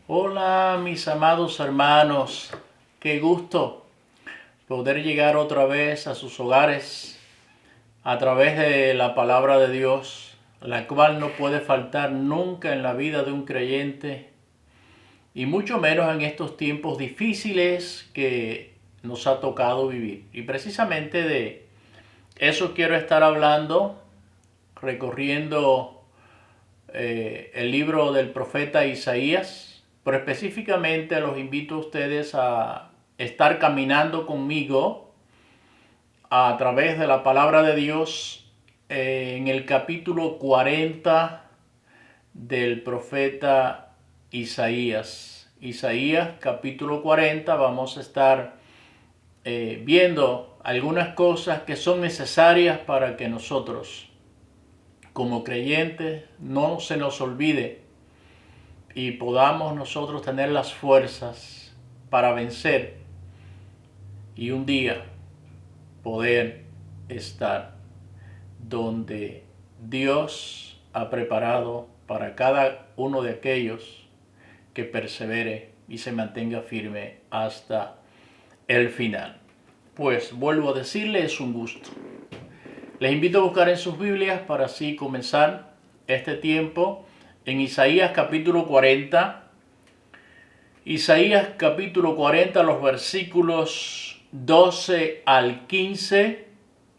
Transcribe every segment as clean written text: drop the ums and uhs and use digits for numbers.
Hola mis amados hermanos, qué gusto poder llegar otra vez a sus hogares a través de la palabra de Dios, la cual no puede faltar nunca en la vida de un creyente y mucho menos en estos tiempos difíciles que nos ha tocado vivir. Y precisamente de eso quiero estar hablando, recorriendo el libro del profeta Isaías, pero específicamente los invito a ustedes a estar caminando conmigo a través de la palabra de Dios en el capítulo 40 del profeta Isaías. Isaías capítulo 40, vamos a estar viendo algunas cosas que son necesarias para que nosotros como creyentes no se nos olvide y podamos nosotros tener las fuerzas para vencer y un día poder estar donde Dios ha preparado para cada uno de aquellos que persevere y se mantenga firme hasta el final. Pues vuelvo a decirle, es un gusto. Les invito a buscar en sus Biblias para así comenzar este tiempo en Isaías capítulo 40. Isaías capítulo 40, los versículos 12 al 15.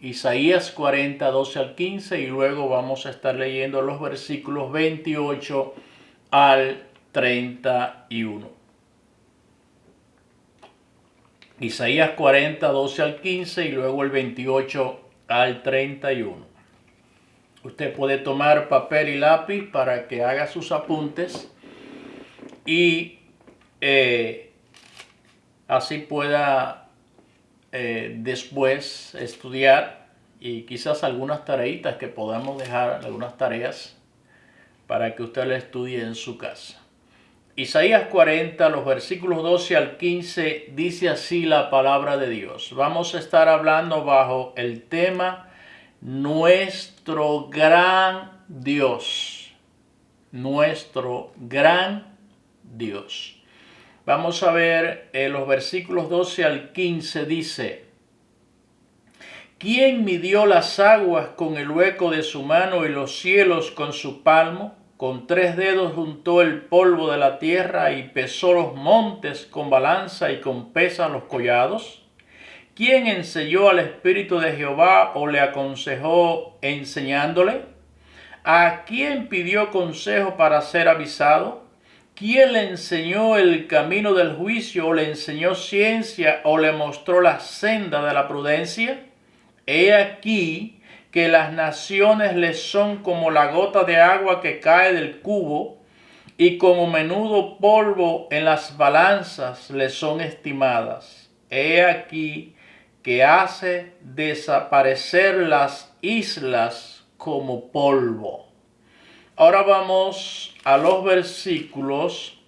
Isaías 40, 12 al 15 y luego vamos a estar leyendo los versículos 28 al 31. Isaías 40, 12 al 15 y luego el 28 al 31. Usted puede tomar papel y lápiz para que haga sus apuntes y así pueda después estudiar y quizás algunas tareitas que podamos dejar, algunas tareas para que usted las estudie en su casa. Isaías 40, los versículos 12 al 15, dice así la palabra de Dios. Vamos a estar hablando bajo el tema nuestro gran Dios. Nuestro gran Dios. Vamos a ver los versículos 12 al 15 dice: ¿Quién midió las aguas con el hueco de su mano y los cielos con su palmo? Con 3 dedos juntó el polvo de la tierra y pesó los montes con balanza y con pesa los collados. ¿Quién enseñó al Espíritu de Jehová o le aconsejó enseñándole? ¿A quién pidió consejo para ser avisado? ¿Quién le enseñó el camino del juicio o le enseñó ciencia o le mostró la senda de la prudencia? He aquí que las naciones les son como la gota de agua que cae del cubo, y como menudo polvo en las balanzas les son estimadas. He aquí que hace desaparecer las islas como polvo. Ahora vamos a los versículos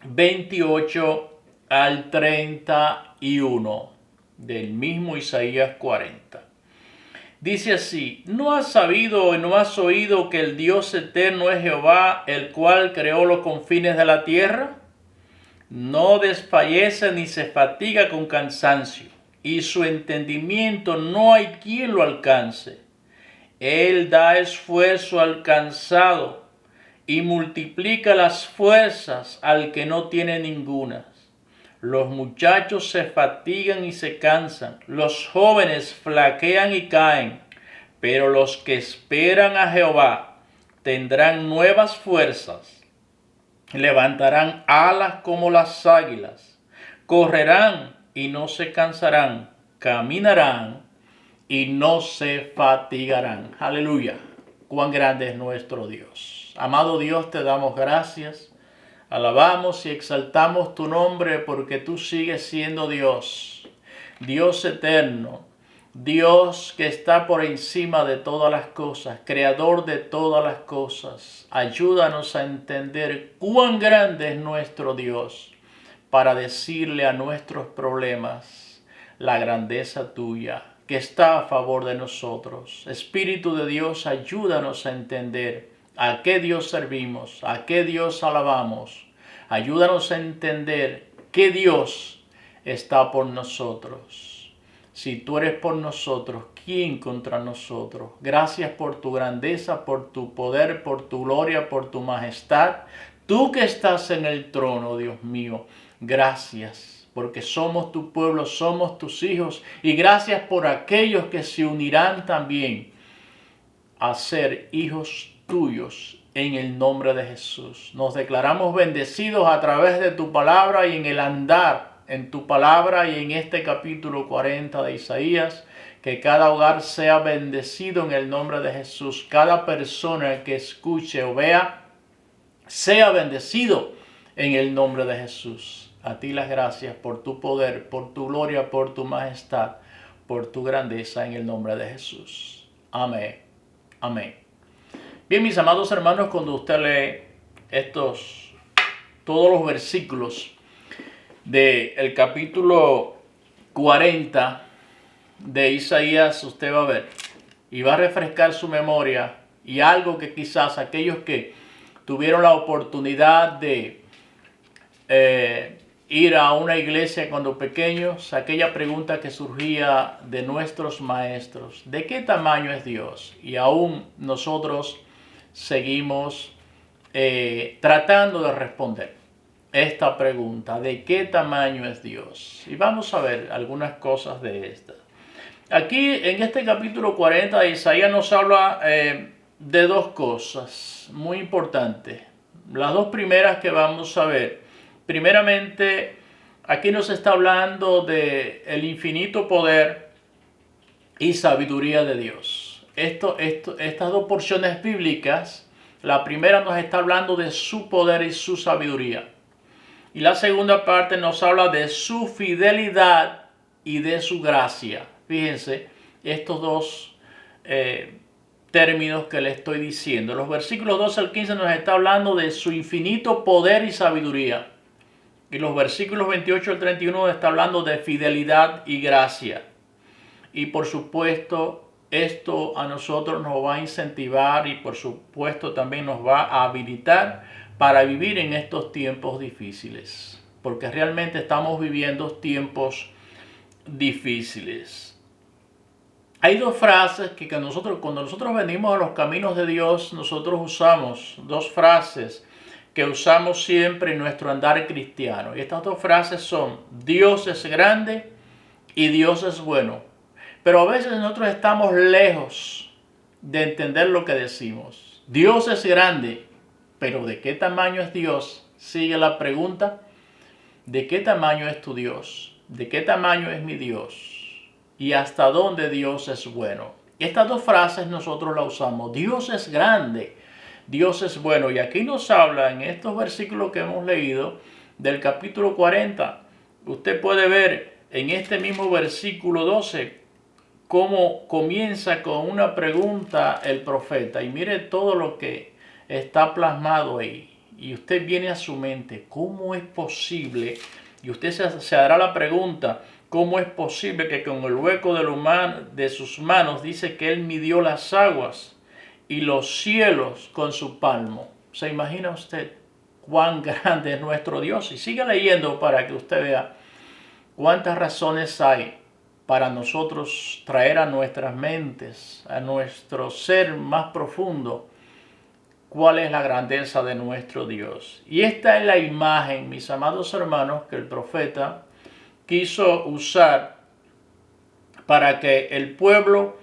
28 al 31 del mismo Isaías 40. Dice así: ¿No has sabido y no has oído que el Dios eterno es Jehová, el cual creó los confines de la tierra? No desfallece ni se fatiga con cansancio, y su entendimiento no hay quien lo alcance. Él da esfuerzo al cansado y multiplica las fuerzas al que no tiene ningunas. Los muchachos se fatigan y se cansan, los jóvenes flaquean y caen, pero los que esperan a Jehová tendrán nuevas fuerzas, levantarán alas como las águilas, correrán y no se cansarán, caminarán y no se fatigarán. Aleluya. Cuán grande es nuestro Dios. Amado Dios, te damos gracias. Alabamos y exaltamos tu nombre porque tú sigues siendo Dios. Dios eterno. Dios que está por encima de todas las cosas, creador de todas las cosas. Ayúdanos a entender cuán grande es nuestro Dios para decirle a nuestros problemas la grandeza tuya que está a favor de nosotros. Espíritu de Dios, ayúdanos a entender a qué Dios servimos, a qué Dios alabamos, Ayúdanos a entender que Dios está por nosotros. Si tú eres por nosotros, ¿quién contra nosotros? Gracias por tu grandeza, por tu poder, por tu gloria, por tu majestad. Tú que estás en el trono, Dios mío, gracias, porque somos tu pueblo, somos tus hijos, y gracias por aquellos que se unirán también a ser hijos tuyos en el nombre de Jesús. Nos declaramos bendecidos a través de tu palabra y en el andar en tu palabra y en este capítulo 40 de Isaías. Que cada hogar sea bendecido en el nombre de Jesús. Cada persona que escuche o vea sea bendecido en el nombre de Jesús. A ti las gracias por tu poder, por tu gloria, por tu majestad, por tu grandeza en el nombre de Jesús. Amén. Amén. Bien, mis amados hermanos, cuando usted lee todos los versículos del capítulo 40 de Isaías, usted va a ver y va a refrescar su memoria, y algo que quizás aquellos que tuvieron la oportunidad de ir a una iglesia cuando pequeños, aquella pregunta que surgía de nuestros maestros: ¿de qué tamaño es Dios? Y aún nosotros seguimos tratando de responder esta pregunta: ¿de qué tamaño es Dios? Y vamos a ver algunas cosas de estas. Aquí en este capítulo 40 de Isaías nos habla de dos cosas muy importantes. Las dos primeras que vamos a ver. Primeramente, aquí nos está hablando de el infinito poder y sabiduría de Dios. Estas dos porciones bíblicas, la primera nos está hablando de su poder y su sabiduría. Y la segunda parte nos habla de su fidelidad y de su gracia. Fíjense, estos dos términos que le estoy diciendo. Los versículos 12 al 15 nos está hablando de su infinito poder y sabiduría. Y los versículos 28 al 31 nos está hablando de fidelidad y gracia. Y por supuesto, esto a nosotros nos va a incentivar y por supuesto también nos va a habilitar para vivir en estos tiempos difíciles. Porque realmente estamos viviendo tiempos difíciles. Hay dos frases que cuando nosotros venimos a los caminos de Dios, nosotros usamos dos frases que usamos siempre en nuestro andar cristiano. Y estas dos frases son: Dios es grande y Dios es bueno. Pero a veces nosotros estamos lejos de entender lo que decimos. Dios es grande, pero ¿de qué tamaño es Dios? Sigue la pregunta: ¿de qué tamaño es tu Dios? ¿De qué tamaño es mi Dios? ¿Y hasta dónde Dios es bueno? Estas dos frases nosotros las usamos. Dios es grande, Dios es bueno. Y aquí nos habla en estos versículos que hemos leído del capítulo 40. Usted puede ver en este mismo versículo 12 cómo comienza con una pregunta el profeta. Y mire todo lo que está plasmado ahí. Y usted viene a su mente: ¿cómo es posible? Y usted se hará la pregunta: ¿cómo es posible que con el hueco de sus manos dice que Él midió las aguas y los cielos con su palmo? ¿Se imagina usted cuán grande es nuestro Dios? Y siga leyendo para que usted vea cuántas razones hay para nosotros traer a nuestras mentes, a nuestro ser más profundo, cuál es la grandeza de nuestro Dios. Y esta es la imagen, mis amados hermanos, que el profeta quiso usar para que el pueblo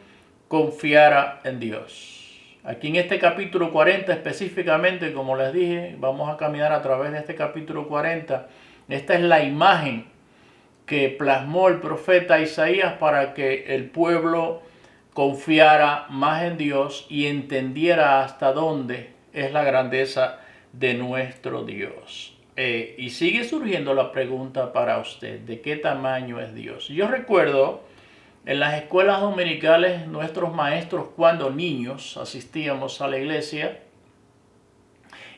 confiara en Dios. Aquí en este capítulo 40 específicamente, como les dije, vamos a caminar a través de este capítulo 40. Esta es la imagen que plasmó el profeta Isaías para que el pueblo confiara más en Dios y entendiera hasta dónde es la grandeza de nuestro Dios. Y sigue surgiendo la pregunta para usted: ¿de qué tamaño es Dios? Yo recuerdo en las escuelas dominicales, nuestros maestros, cuando niños asistíamos a la iglesia,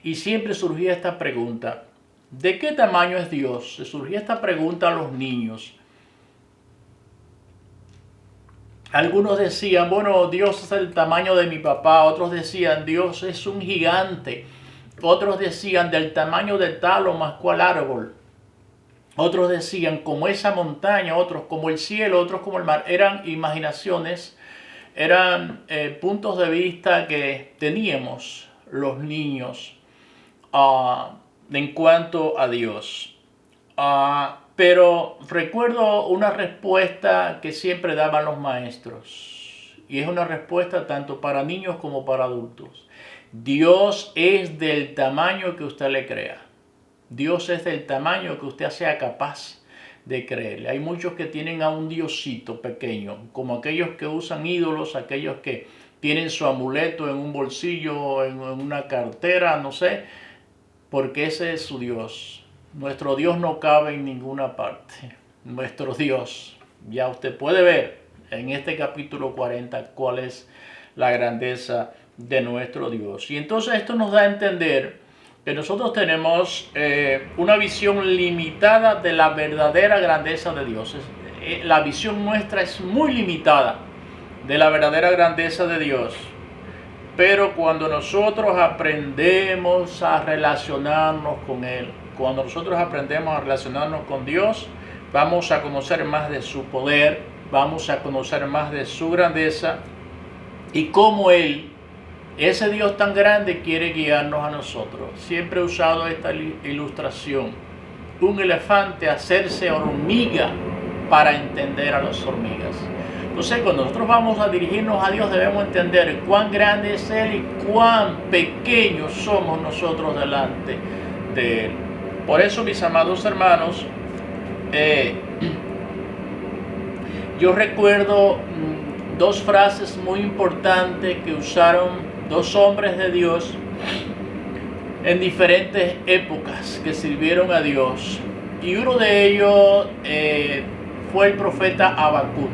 y siempre surgía esta pregunta: ¿de qué tamaño es Dios? Se surgía esta pregunta a los niños. Algunos decían: bueno, Dios es el tamaño de mi papá. Otros decían: Dios es un gigante. Otros decían del tamaño de tal o más cual árbol. Otros decían como esa montaña, otros como el cielo, otros como el mar. Eran imaginaciones, eran puntos de vista que teníamos los niños en cuanto a Dios. Pero recuerdo una respuesta que siempre daban los maestros. Y es una respuesta tanto para niños como para adultos. Dios es del tamaño que usted le crea. Dios es del tamaño que usted sea capaz de creerle. Hay muchos que tienen a un diosito pequeño, como aquellos que usan ídolos, aquellos que tienen su amuleto en un bolsillo, en una cartera, no sé, porque ese es su Dios. Nuestro Dios no cabe en ninguna parte. Nuestro Dios, ya usted puede ver en este capítulo 40 cuál es la grandeza de nuestro Dios. Y entonces esto nos da a entender que nosotros tenemos una visión limitada de la verdadera grandeza de Dios. La visión nuestra es muy limitada de la verdadera grandeza de Dios. Pero cuando nosotros aprendemos a relacionarnos con Él, cuando nosotros aprendemos a relacionarnos con Dios, vamos a conocer más de su poder, vamos a conocer más de su grandeza y cómo Él, ese Dios tan grande, quiere guiarnos a nosotros. Siempre he usado esta ilustración. Un elefante hacerse hormiga para entender a las hormigas. Entonces, cuando nosotros vamos a dirigirnos a Dios, debemos entender cuán grande es Él y cuán pequeños somos nosotros delante de Él. Por eso, mis amados hermanos, yo recuerdo dos frases muy importantes que usaron dos hombres de Dios en diferentes épocas que sirvieron a Dios. Y uno de ellos fue el profeta Habacuc.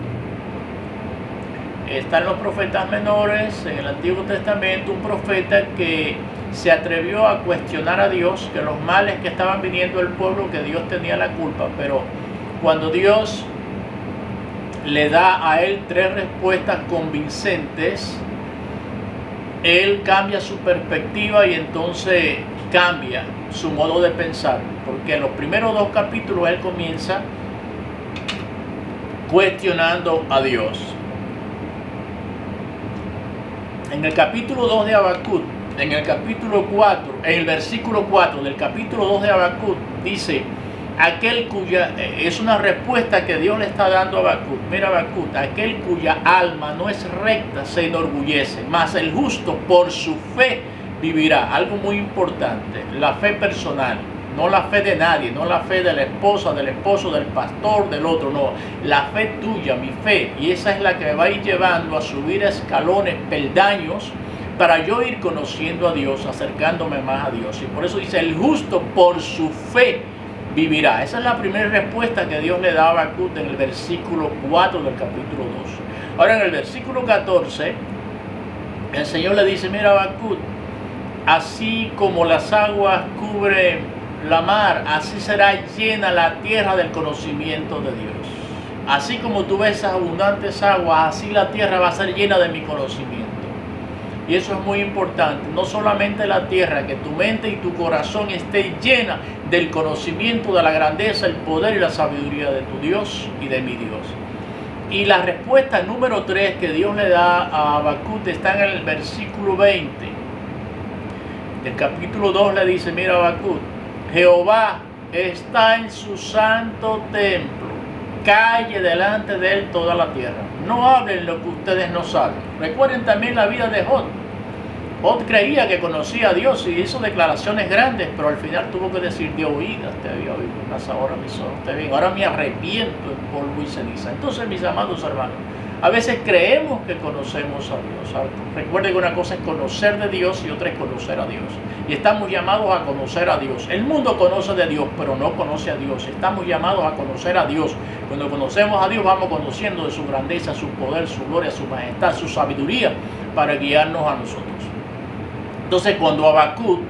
Están los profetas menores en el Antiguo Testamento, un profeta que se atrevió a cuestionar a Dios, que los males que estaban viniendo al pueblo, que Dios tenía la culpa, pero cuando Dios le da a él tres respuestas convincentes, él cambia su perspectiva y entonces cambia su modo de pensar, porque en los primeros dos capítulos él comienza cuestionando a Dios. En el capítulo 2 de Habacuc, en el capítulo 4, en el versículo 4 del capítulo 2 de Habacuc, dice, aquel cuya, es una respuesta que Dios le está dando a Habacuc. Mira, Habacuc, aquel cuya alma no es recta se enorgullece, mas el justo por su fe vivirá. Algo muy importante, la fe personal, no la fe de nadie, no la fe de la esposa, del esposo, del pastor, del otro, no, la fe tuya, mi fe, y esa es la que me va a ir llevando a subir escalones, peldaños, para yo ir conociendo a Dios, acercándome más a Dios. Y por eso dice, el justo por su fe vivirá. Esa es la primera respuesta que Dios le da a Habacuc en el versículo 4 del capítulo 2. Ahora en el versículo 14, el Señor le dice, mira, Habacuc, así como las aguas cubren la mar, así será llena la tierra del conocimiento de Dios. Así como tú ves esas abundantes aguas, así la tierra va a ser llena de mi conocimiento. Y eso es muy importante, no solamente la tierra, que tu mente y tu corazón esté llena del conocimiento de la grandeza, el poder y la sabiduría de tu Dios y de mi Dios. Y la respuesta número 3 que Dios le da a Habacuc está en el versículo 20. El capítulo 2 le dice, mira, Habacuc, Jehová está en su santo templo, calle delante de él toda la tierra. No hablen lo que ustedes no saben. Recuerden también la vida de Job. Job creía que conocía a Dios y hizo declaraciones grandes, pero al final tuvo que decir, de oídas te había oído, mas ahora mis ojos te ven, ahora me arrepiento en polvo y ceniza. Entonces, mis amados hermanos, a veces creemos que conocemos a Dios. Recuerden que una cosa es conocer de Dios y otra es conocer a Dios. Y estamos llamados a conocer a Dios. El mundo conoce de Dios, pero no conoce a Dios. Estamos llamados a conocer a Dios. Cuando conocemos a Dios, vamos conociendo de su grandeza, su poder, su gloria, su majestad, su sabiduría, para guiarnos a nosotros. Entonces, cuando Habacuc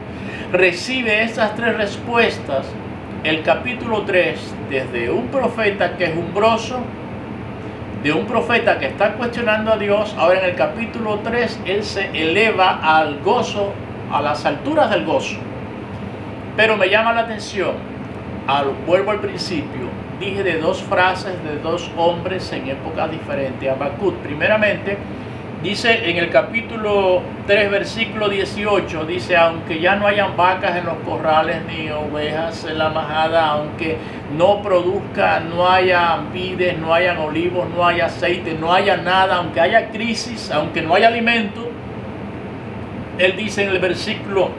recibe estas tres respuestas, el capítulo 3, desde un profeta quejumbroso, de un profeta que está cuestionando a Dios, ahora en el capítulo 3, él se eleva al gozo a las alturas del gozo. Pero me llama la atención, vuelvo al principio, dije de dos frases de dos hombres en épocas diferentes. Habacuc, primeramente, dice en el capítulo 3, versículo 18, dice, aunque ya no hayan vacas en los corrales ni ovejas en la majada, aunque no produzca, no haya vides, no hayan olivos, no haya aceite, no haya nada, aunque haya crisis, aunque no haya alimento, él dice en el versículo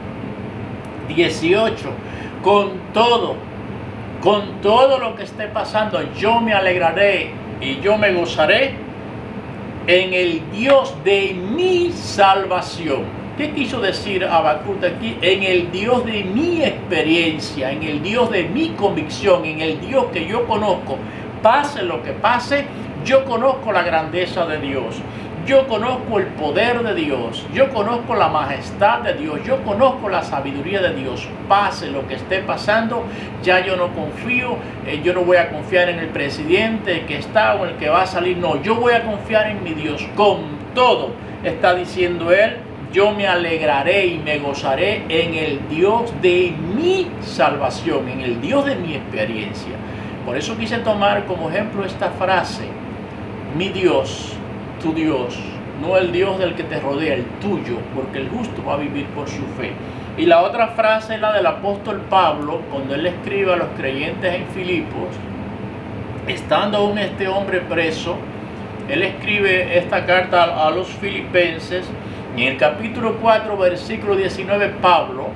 18, con todo lo que esté pasando, yo me alegraré y yo me gozaré en el Dios de mi salvación. ¿Qué quiso decir Habacuc aquí? En el Dios de mi experiencia, en el Dios de mi convicción, en el Dios que yo conozco. Pase lo que pase, yo conozco la grandeza de Dios. Yo conozco el poder de Dios, yo conozco la majestad de Dios, yo conozco la sabiduría de Dios. Pase lo que esté pasando, ya yo no confío, yo no voy a confiar en el presidente que está o el que va a salir, no, yo voy a confiar en mi Dios. Con todo, está diciendo él, yo me alegraré y me gozaré en el Dios de mi salvación, en el Dios de mi experiencia. Por eso quise tomar como ejemplo esta frase, mi Dios, tu Dios, no el Dios del que te rodea, el tuyo, porque el justo va a vivir por su fe. Y la otra frase es la del apóstol Pablo, cuando él escribe a los creyentes en Filipos, estando aún este hombre preso, él escribe esta carta a los filipenses, y en el capítulo 4, versículo 19, Pablo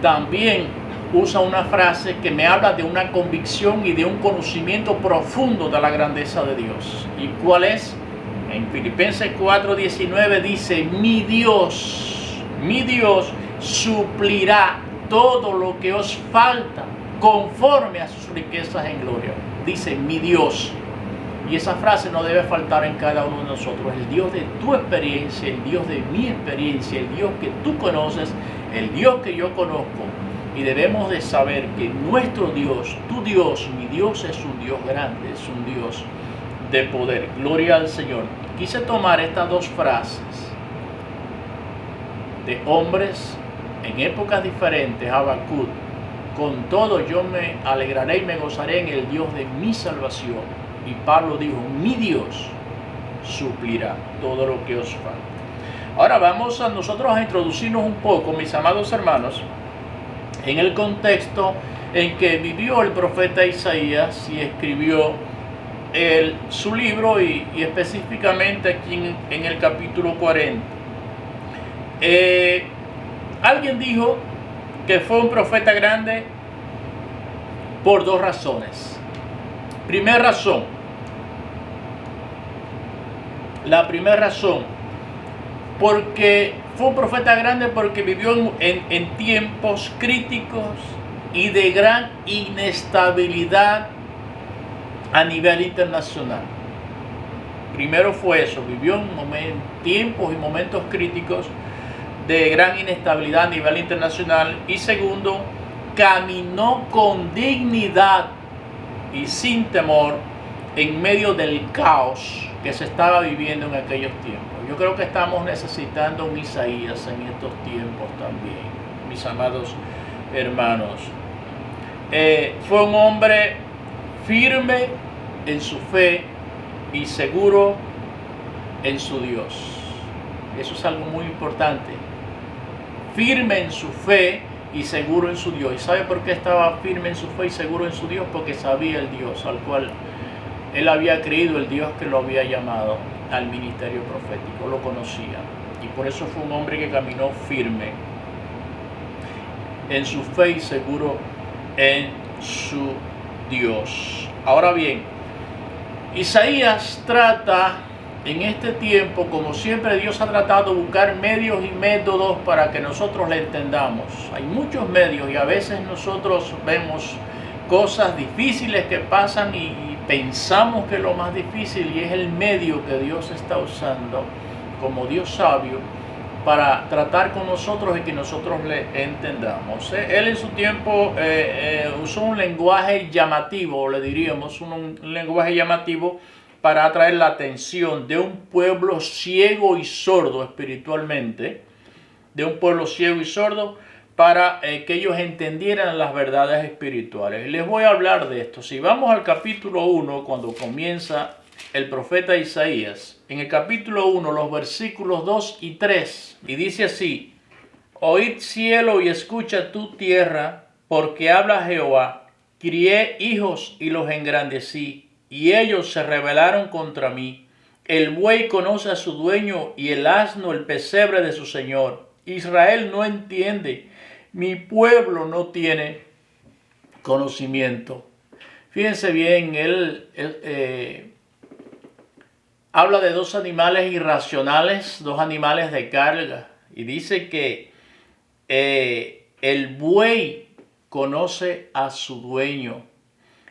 también usa una frase que me habla de una convicción y de un conocimiento profundo de la grandeza de Dios. ¿Y cuál es? En Filipenses 4:19 dice, mi Dios suplirá todo lo que os falta conforme a sus riquezas en gloria. Dice, mi Dios. Y esa frase no debe faltar en cada uno de nosotros. El Dios de tu experiencia, el Dios de mi experiencia, el Dios que tú conoces, el Dios que yo conozco. Y debemos de saber que nuestro Dios, tu Dios, mi Dios es un Dios grande, es un Dios de poder. Gloria al Señor. Quise tomar estas dos frases de hombres en épocas diferentes. Habacuc, con todo yo me alegraré y me gozaré en el Dios de mi salvación. Y Pablo dijo, mi Dios suplirá todo lo que os falta. Ahora vamos a nosotros a introducirnos un poco, mis amados hermanos, en el contexto en que vivió el profeta Isaías y escribió su libro y específicamente aquí en el capítulo 40. Alguien dijo que fue un profeta grande por dos razones. La primera razón, porque fue un profeta grande porque vivió en tiempos críticos y de gran inestabilidad a nivel internacional. Primero fue eso, vivió en tiempos y momentos críticos de gran inestabilidad a nivel internacional. Y segundo, caminó con dignidad y sin temor en medio del caos que se estaba viviendo en aquellos tiempos. Yo creo que estamos necesitando un Isaías en estos tiempos también, mis amados hermanos. Fue un hombre firme en su fe y seguro en su Dios. Eso es algo muy importante. Firme en su fe y seguro en su Dios. ¿Y sabe por qué estaba firme en su fe y seguro en su Dios? Porque sabía el Dios al cual él había creído, el Dios que lo había llamado al ministerio profético, lo conocía. Y por eso fue un hombre que caminó firme en su fe y seguro en su Dios. Ahora bien, Isaías trata en este tiempo, como siempre Dios ha tratado de buscar medios y métodos para que nosotros le entendamos. Hay muchos medios y a veces nosotros vemos cosas difíciles que pasan y pensamos que es lo más difícil, y es el medio que Dios está usando como Dios sabio para tratar con nosotros y que nosotros le entendamos. Él en su tiempo usó un lenguaje llamativo, le diríamos, un lenguaje llamativo para atraer la atención de un pueblo ciego y sordo espiritualmente, de un pueblo ciego y sordo para que ellos entendieran las verdades espirituales. Les voy a hablar de esto. Si vamos al capítulo 1, cuando comienza el profeta Isaías, en el capítulo 1, los versículos 2 y 3, y dice así: Oíd cielo y escucha tu tierra, porque habla Jehová. Crié hijos y los engrandecí, y ellos se rebelaron contra mí. El buey conoce a su dueño, y el asno el pesebre de su señor. Israel no entiende, mi pueblo no tiene conocimiento. Fíjense bien, él habla de dos animales irracionales, dos animales de carga, y dice que el buey conoce a su dueño,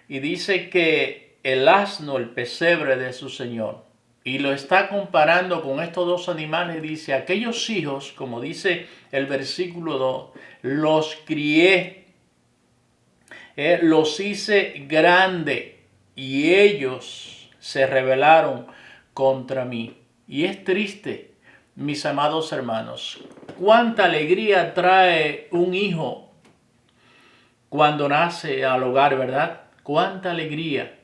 y dice que el asno el pesebre de su señor, y lo está comparando con estos dos animales. Dice: aquellos hijos, como dice el versículo 2, los crié, los hice grande, y ellos se rebelaron contra mí. Y es triste, mis amados hermanos, cuánta alegría trae un hijo cuando nace al hogar, ¿verdad? Cuánta alegría,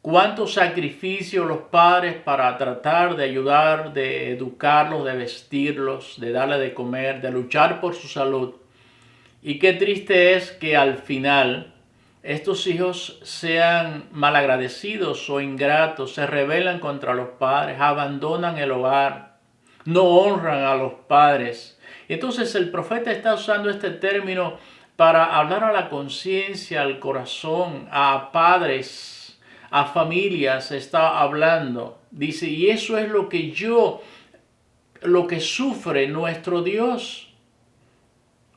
cuánto sacrificio los padres para tratar de ayudar, de educarlos, de vestirlos, de darle de comer, de luchar por su salud. Y qué triste es que al final estos hijos sean malagradecidos o ingratos, se rebelan contra los padres, abandonan el hogar, no honran a los padres. Entonces el profeta está usando este término para hablar a la conciencia, al corazón, a padres, a familias, está hablando. Dice: y eso es lo que sufre nuestro Dios,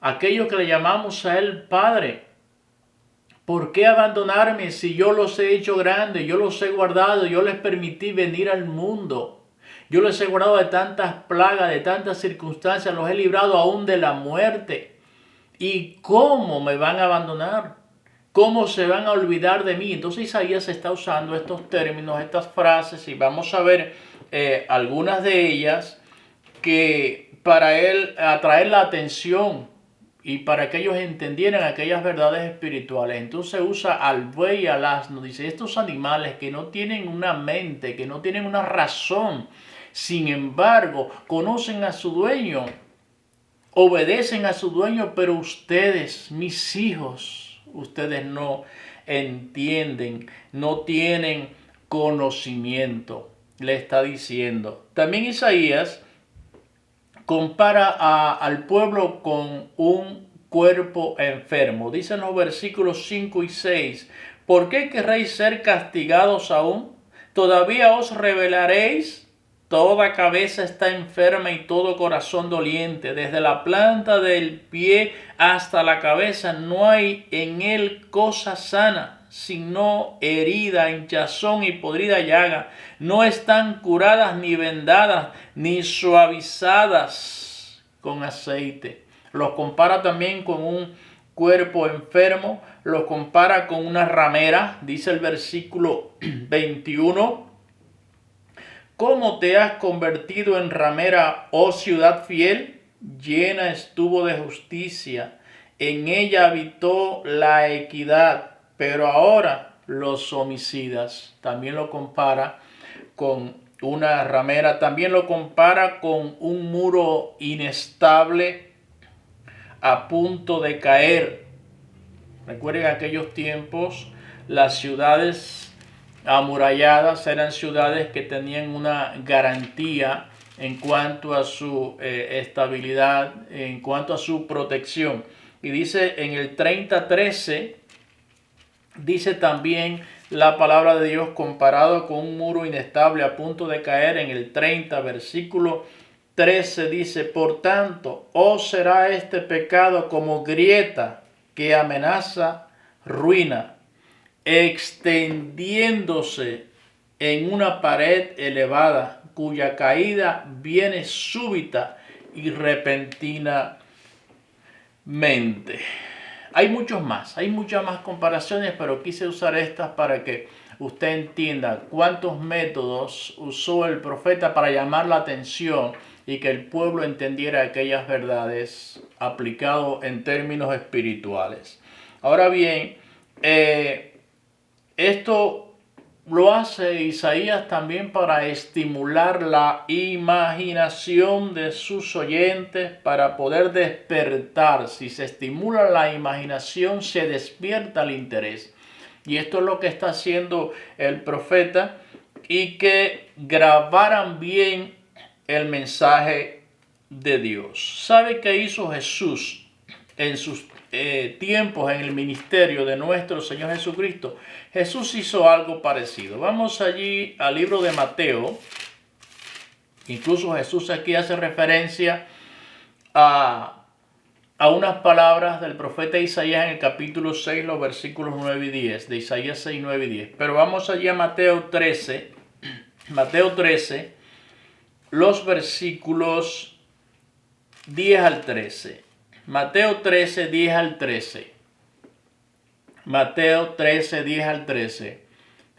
aquello que le llamamos a Él Padre. ¿Por qué abandonarme si yo los he hecho grandes, yo los he guardado, yo les permití venir al mundo? Yo les he guardado de tantas plagas, de tantas circunstancias, los he librado aún de la muerte. ¿Y cómo me van a abandonar? ¿Cómo se van a olvidar de mí? Entonces Isaías está usando estos términos, estas frases, y vamos a ver algunas de ellas que para él atraer la atención y para que ellos entendieran aquellas verdades espirituales. Entonces usa al buey y al asno. Dice: estos animales que no tienen una mente, que no tienen una razón, sin embargo, conocen a su dueño, obedecen a su dueño, pero ustedes, mis hijos, ustedes no entienden, no tienen conocimiento, le está diciendo. También Isaías compara al pueblo con un cuerpo enfermo. Dicen los versículos 5 y 6: ¿por qué querréis ser castigados aún? ¿Todavía os rebelaréis? Toda cabeza está enferma y todo corazón doliente. Desde la planta del pie hasta la cabeza no hay en él cosa sana, sino herida, hinchazón y podrida llaga. No están curadas ni vendadas ni suavizadas con aceite. Los compara también con un cuerpo enfermo, los compara con una ramera. Dice el versículo 21: ¿cómo te has convertido en ramera, oh ciudad fiel? Llena estuvo de justicia, en ella habitó la equidad, pero ahora los homicidas. También lo compara con una ramera, también lo compara con un muro inestable a punto de caer. Recuerden aquellos tiempos, las ciudades amuralladas eran ciudades que tenían una garantía en cuanto a su estabilidad, en cuanto a su protección. Y dice en el 30:13, dice también la palabra de Dios comparado con un muro inestable a punto de caer. En el 30, versículo 13 dice: por tanto, os será este pecado como grieta que amenaza ruina, extendiéndose en una pared elevada, cuya caída viene súbita y repentinamente. Hay muchas más comparaciones, pero quise usar estas para que usted entienda cuántos métodos usó el profeta para llamar la atención y que el pueblo entendiera aquellas verdades aplicado en términos espirituales. Ahora bien, esto lo hace Isaías también para estimular la imaginación de sus oyentes, para poder despertar. Si se estimula la imaginación, se despierta el interés. Y esto es lo que está haciendo el profeta, y que grabaran bien el mensaje de Dios. ¿Sabe qué hizo Jesús en sus tiempos en el ministerio de nuestro Señor Jesucristo? Jesús hizo algo parecido. Vamos allí al libro de Mateo. Incluso Jesús aquí hace referencia a unas palabras del profeta Isaías en el capítulo 6, los versículos 9 y 10, de Isaías 6, 9 y 10. Pero vamos allí a Mateo 13, los versículos 10 al 13. Mateo 13, 10 al 13. Mateo 13, 10 al 13.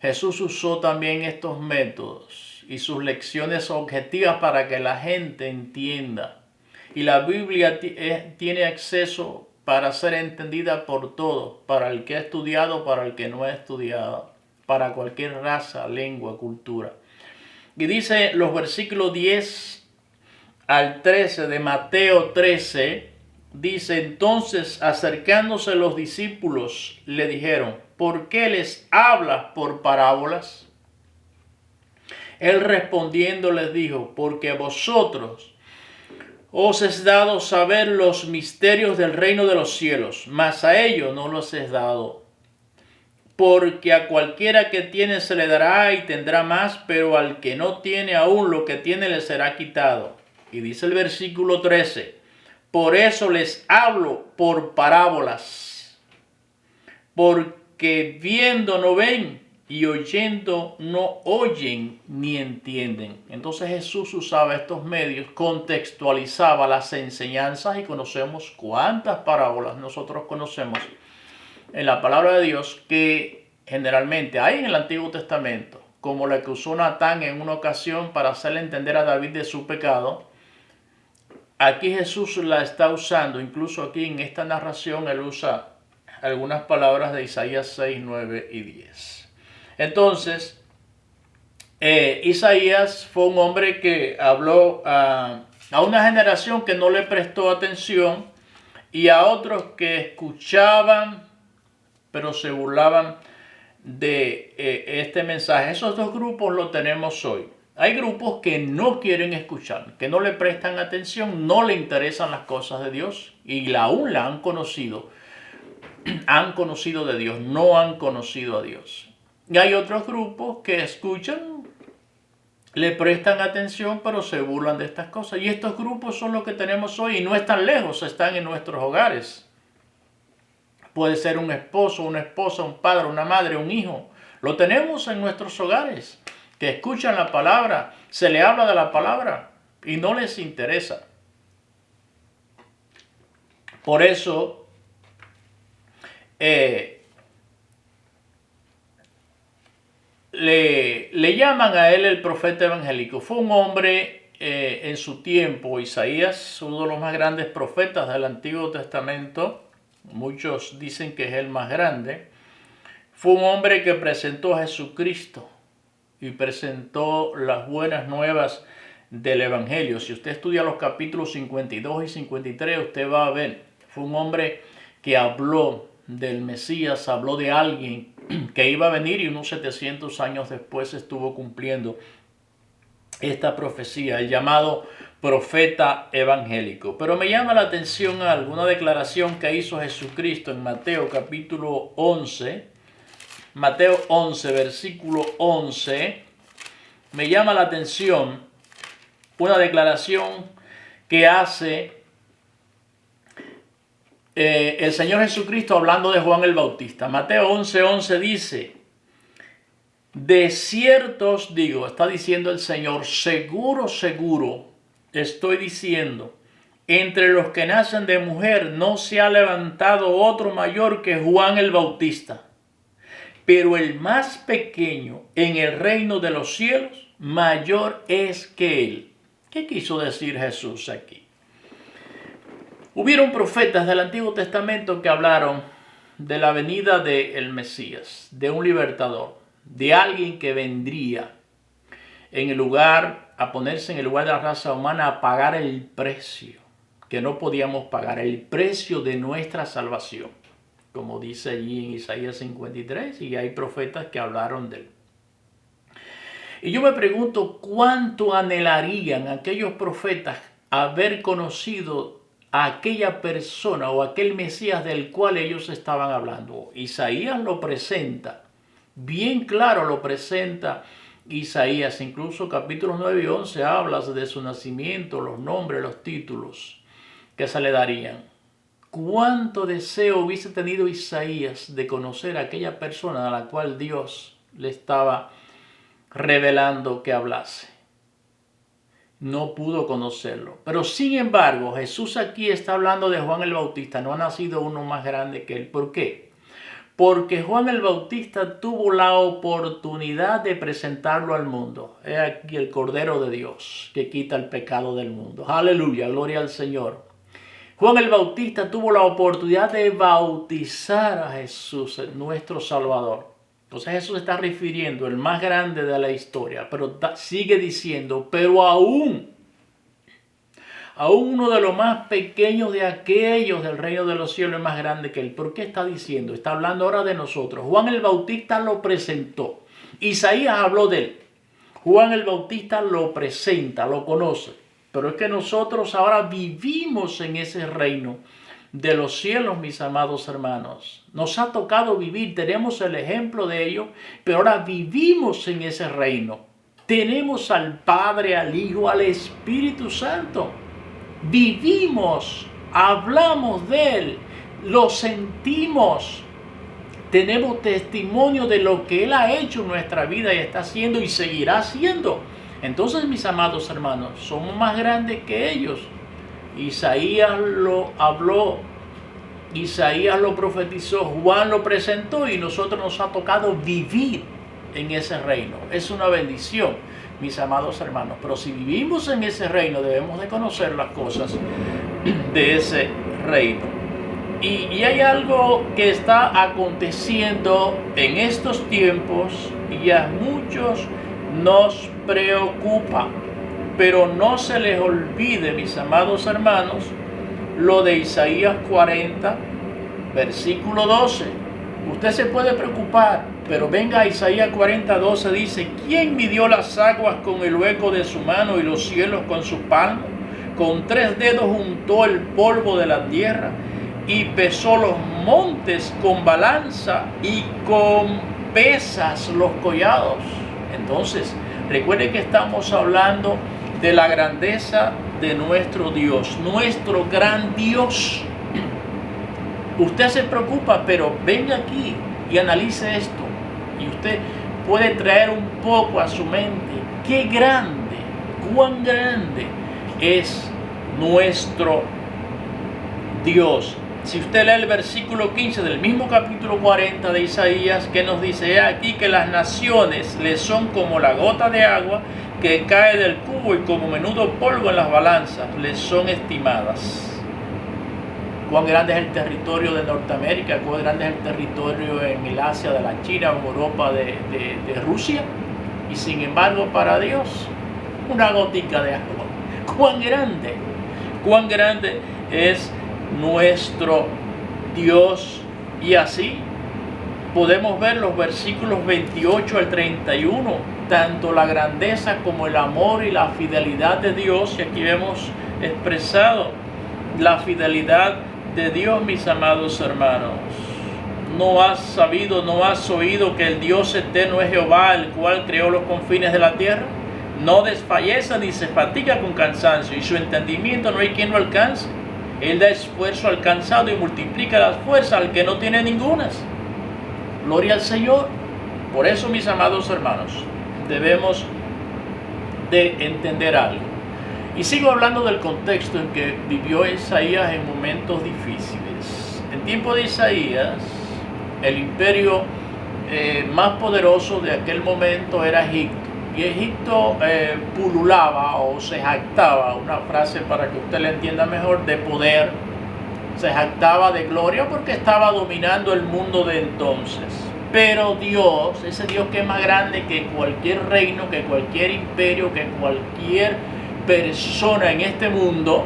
Jesús usó también estos métodos y sus lecciones objetivas para que la gente entienda. Y la Biblia tiene acceso para ser entendida por todos, para el que ha estudiado, para el que no ha estudiado, para cualquier raza, lengua, cultura. Y dice los versículos 10 al 13 de Mateo 13, dice: entonces, acercándose los discípulos, le dijeron: ¿por qué les hablas por parábolas? Él respondiendo les dijo: porque vosotros os es dado saber los misterios del reino de los cielos, mas a ellos no los es dado. Porque a cualquiera que tiene se le dará y tendrá más, pero al que no tiene aún lo que tiene le será quitado. Y dice el versículo 13: por eso les hablo por parábolas, porque viendo no ven y oyendo no oyen ni entienden. Entonces Jesús usaba estos medios, contextualizaba las enseñanzas, y conocemos cuántas parábolas nosotros conocemos en la palabra de Dios que generalmente hay en el Antiguo Testamento, como la que usó Natán en una ocasión para hacerle entender a David de su pecado. Aquí Jesús la está usando, incluso aquí en esta narración él usa algunas palabras de Isaías 6, 9 y 10. Entonces, Isaías fue un hombre que habló a una generación que no le prestó atención, y a otros que escuchaban pero se burlaban de este mensaje. Esos dos grupos los tenemos hoy. Hay grupos que no quieren escuchar, que no le prestan atención, no le interesan las cosas de Dios, y aún la han conocido de Dios, no han conocido a Dios. Y hay otros grupos que escuchan, le prestan atención, pero se burlan de estas cosas. Y estos grupos son los que tenemos hoy, y no están lejos, están en nuestros hogares. Puede ser un esposo, una esposa, un padre, una madre, un hijo. Lo tenemos en nuestros hogares, que escuchan la palabra, se le habla de la palabra y no les interesa. Por eso, le llaman a él el profeta evangélico. Fue un hombre en su tiempo, Isaías, uno de los más grandes profetas del Antiguo Testamento. Muchos dicen que es el más grande. Fue un hombre que presentó a Jesucristo y presentó las buenas nuevas del Evangelio. Si usted estudia los capítulos 52 y 53, usted va a ver. Fue un hombre que habló del Mesías, habló de alguien que iba a venir, y unos 700 años después estuvo cumpliendo esta profecía, el llamado profeta evangélico. Pero me llama la atención alguna declaración que hizo Jesucristo en Mateo capítulo 11. Mateo 11, versículo 11. Me llama la atención una declaración que hace el Señor Jesucristo hablando de Juan el Bautista. Mateo 11, 11 dice: de cierto os digo, está diciendo el Señor, seguro, seguro, estoy diciendo, entre los que nacen de mujer no se ha levantado otro mayor que Juan el Bautista. pero el más pequeño en el reino de los cielos, mayor es que él. ¿Qué quiso decir Jesús aquí? Hubieron profetas del Antiguo Testamento que hablaron de la venida del Mesías, de un libertador, de alguien que vendría en el lugar, a ponerse en el lugar de la raza humana, a pagar el precio que no podíamos pagar, el precio de nuestra salvación, como dice allí en Isaías 53, y hay profetas que hablaron de él. Y yo me pregunto cuánto anhelarían aquellos profetas haber conocido a aquella persona o aquel Mesías del cual ellos estaban hablando. Isaías lo presenta, bien claro lo presenta Isaías, incluso capítulos 9 y 11 habla de su nacimiento, los nombres, los títulos que se le darían. ¿Cuánto deseo hubiese tenido Isaías de conocer a aquella persona a la cual Dios le estaba revelando que hablase? No pudo conocerlo. Pero sin embargo, Jesús aquí está hablando de Juan el Bautista. No ha nacido uno más grande que él. ¿Por qué? Porque Juan el Bautista tuvo la oportunidad de presentarlo al mundo. He aquí el Cordero de Dios que quita el pecado del mundo. Aleluya, gloria al Señor. Juan el Bautista tuvo la oportunidad de bautizar a Jesús, nuestro Salvador. Entonces Jesús está refiriendo el más grande de la historia, pero sigue diciendo, pero aún uno de los más pequeños de aquellos del reino de los cielos es más grande que él. ¿Por qué está diciendo? Está hablando ahora de nosotros. Juan el Bautista lo presentó. Isaías habló de él. Juan el Bautista lo presenta, lo conoce. Pero es que nosotros ahora vivimos en ese reino de los cielos, mis amados hermanos. Nos ha tocado vivir, tenemos el ejemplo de ello, pero ahora vivimos en ese reino. Tenemos al Padre, al Hijo, al Espíritu Santo. Vivimos, hablamos de Él, lo sentimos. Tenemos testimonio de lo que Él ha hecho en nuestra vida y está haciendo y seguirá haciendo. Entonces, mis amados hermanos, somos más grandes que ellos. Isaías lo habló, Isaías lo profetizó, Juan lo presentó y nosotros nos ha tocado vivir en ese reino. Es una bendición, mis amados hermanos. Pero si vivimos en ese reino, debemos de conocer las cosas de ese reino. Y hay algo que está aconteciendo en estos tiempos y a muchos nos preocupa. Pero no se les olvide, mis amados hermanos, lo de Isaías 40, versículo 12. Usted se puede preocupar, pero venga a Isaías 40, 12, dice, ¿quién midió las aguas con el hueco de su mano y los cielos con su palmo? Con 3 dedos juntó el polvo de la tierra y pesó los montes con balanza y con pesas los collados. Entonces, recuerde que estamos hablando de la grandeza de nuestro Dios, nuestro gran Dios. Usted se preocupa, pero venga aquí y analice esto. Y usted puede traer un poco a su mente qué grande, cuán grande es nuestro Dios. Si usted lee el versículo 15 del mismo capítulo 40 de Isaías, que nos dice, he aquí que las naciones le son como la gota de agua que cae del cubo y como menudo polvo en las balanzas le son estimadas. Cuán grande es el territorio de Norteamérica, cuán grande es el territorio en el Asia de la China o en Europa de Rusia. Y sin embargo, para Dios, una gotica de agua. Cuán grande es nuestro Dios. Y así podemos ver los versículos 28 al 31, tanto la grandeza como el amor y la fidelidad de Dios. Y aquí vemos expresado la fidelidad de Dios, mis amados hermanos. ¿No has sabido, no has oído que el Dios eterno es Jehová, el cual creó los confines de la tierra? No desfallece ni se fatiga con cansancio, y su entendimiento no hay quien lo alcance. Él da esfuerzo al cansado y multiplica las fuerzas al que no tiene ningunas. Gloria al Señor. Por eso, mis amados hermanos, debemos de entender algo. Y sigo hablando del contexto en que vivió Isaías en momentos difíciles. En tiempo de Isaías, el imperio más poderoso de aquel momento era Egipto. Y Egipto pululaba o se jactaba, una frase para que usted le entienda mejor, de poder. Se jactaba de gloria porque estaba dominando el mundo de entonces. Pero Dios, ese Dios que es más grande que cualquier reino, que cualquier imperio, que cualquier persona en este mundo,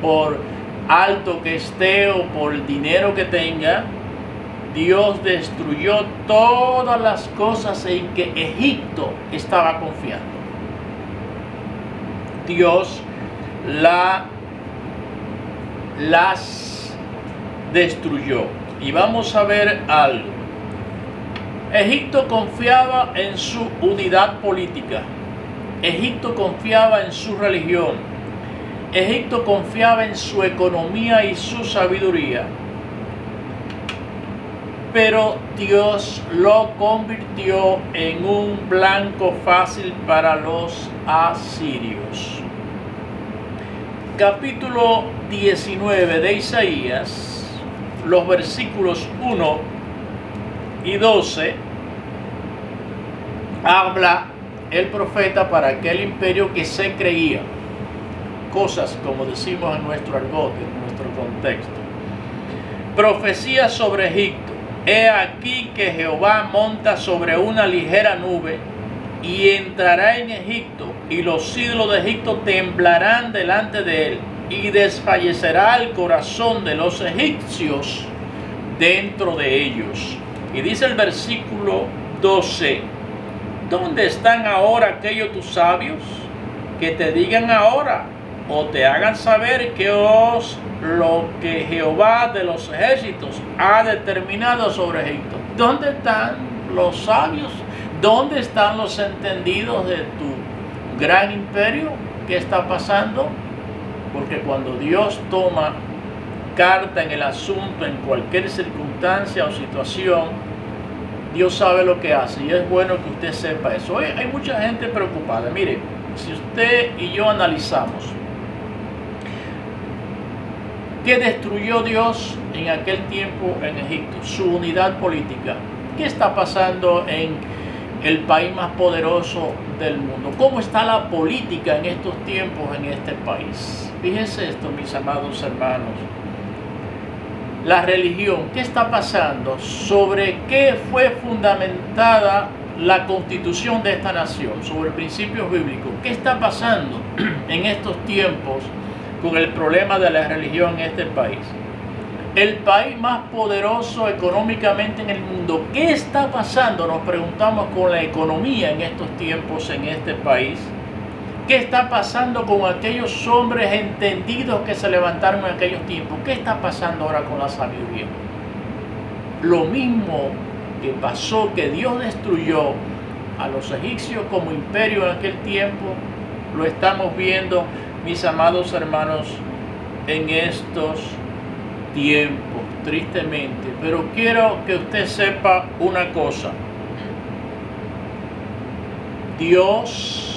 por alto que esté o por el dinero que tenga, Dios destruyó todas las cosas en que Egipto estaba confiando. Dios las destruyó. Y vamos a ver algo. Egipto confiaba en su unidad política. Egipto confiaba en su religión. Egipto confiaba en su economía y su sabiduría. Pero Dios lo convirtió en un blanco fácil para los asirios. Capítulo 19 de Isaías, los versículos 1 y 12, habla el profeta para aquel imperio que se creía cosas, como decimos en nuestro argot, en nuestro contexto. Profecía sobre Egipto. He aquí que Jehová monta sobre una ligera nube y entrará en Egipto, y los ídolos de Egipto temblarán delante de él, y desfallecerá el corazón de los egipcios dentro de ellos. Y dice el versículo 12: ¿dónde están ahora aquellos tus sabios que te digan ahora o te hagan saber lo que Jehová de los ejércitos ha determinado sobre Egipto? ¿Dónde están los sabios? ¿Dónde están los entendidos de tu gran imperio? ¿Qué está pasando? Porque cuando Dios toma carta en el asunto, en cualquier circunstancia o situación, Dios sabe lo que hace, y es bueno que usted sepa eso. Hoy hay mucha gente preocupada. Mire, si usted y yo analizamos ¿qué destruyó Dios en aquel tiempo en Egipto? Su unidad política. ¿Qué está pasando en el país más poderoso del mundo? ¿Cómo está la política en estos tiempos en este país? Fíjense esto, mis amados hermanos. La religión, ¿qué está pasando? ¿Sobre qué fue fundamentada la constitución de esta nación? Sobre principios bíblicos. ¿Qué está pasando en estos tiempos con el problema de la religión en este país? El país más poderoso económicamente en el mundo. ¿Qué está pasando? Nos preguntamos con la economía en estos tiempos en este país. ¿Qué está pasando con aquellos hombres entendidos que se levantaron en aquellos tiempos? ¿Qué está pasando ahora con la sabiduría? Lo mismo que pasó, que Dios destruyó a los egipcios como imperio en aquel tiempo, lo estamos viendo, mis amados hermanos, en estos tiempos, tristemente. Pero quiero que usted sepa una cosa. Dios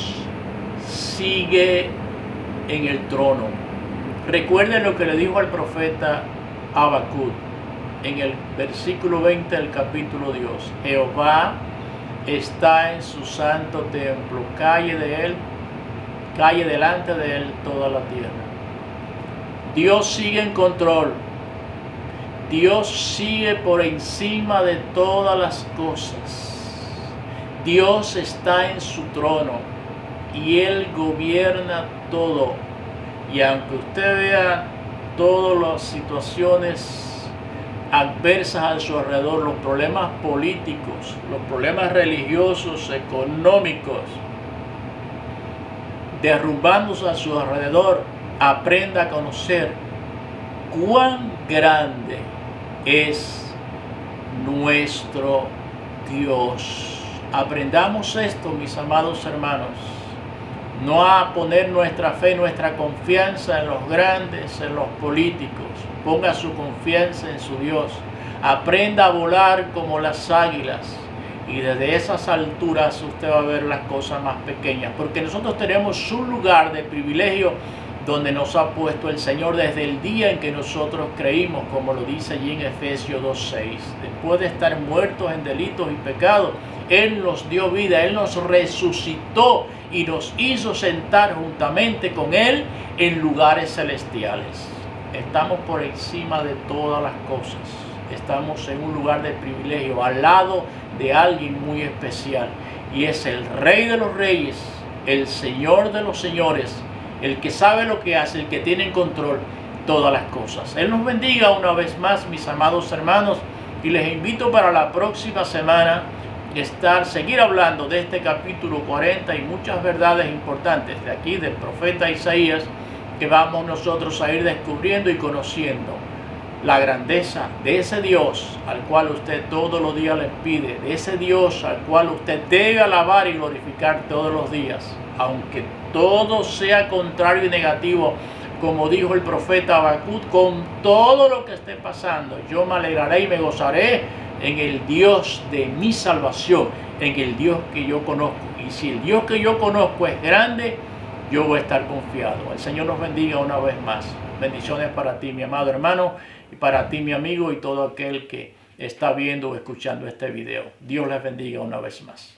sigue en el trono. Recuerden lo que le dijo al profeta Habacuc en el versículo 20 del capítulo Dios. Jehová está en su santo templo, calle delante de él toda la tierra. Dios sigue en control. Dios sigue por encima de todas las cosas. Dios está en su trono y Él gobierna todo. Y aunque usted vea todas las situaciones adversas a su alrededor, los problemas políticos, los problemas religiosos, económicos, derrumbándose a su alrededor, aprenda a conocer cuán grande es nuestro Dios. Aprendamos esto, mis amados hermanos. No a poner nuestra fe, nuestra confianza en los grandes, en los políticos. Ponga su confianza en su Dios. Aprenda a volar como las águilas. Y desde esas alturas usted va a ver las cosas más pequeñas. Porque nosotros tenemos un lugar de privilegio donde nos ha puesto el Señor desde el día en que nosotros creímos, como lo dice allí en Efesios 2:6. Después de estar muertos en delitos y pecados, Él nos dio vida, Él nos resucitó y nos hizo sentar juntamente con Él en lugares celestiales. Estamos por encima de todas las cosas. Estamos en un lugar de privilegio, al lado de alguien muy especial. Y es el Rey de los Reyes, el Señor de los Señores, el que sabe lo que hace, el que tiene en control todas las cosas. Él nos bendiga una vez más, mis amados hermanos, y les invito para la próxima semana seguir hablando de este capítulo 40 y muchas verdades importantes de aquí del profeta Isaías, que vamos nosotros a ir descubriendo y conociendo la grandeza de ese Dios al cual usted todos los días le pide, de ese Dios al cual usted debe alabar y glorificar todos los días, aunque todo sea contrario y negativo, como dijo el profeta Habacuc. Con todo lo que esté pasando, yo me alegraré y me gozaré en el Dios de mi salvación, en el Dios que yo conozco. Y si el Dios que yo conozco es grande, yo voy a estar confiado. El Señor nos bendiga una vez más. Bendiciones para ti, mi amado hermano, y para ti, mi amigo, y todo aquel que está viendo o escuchando este video. Dios les bendiga una vez más.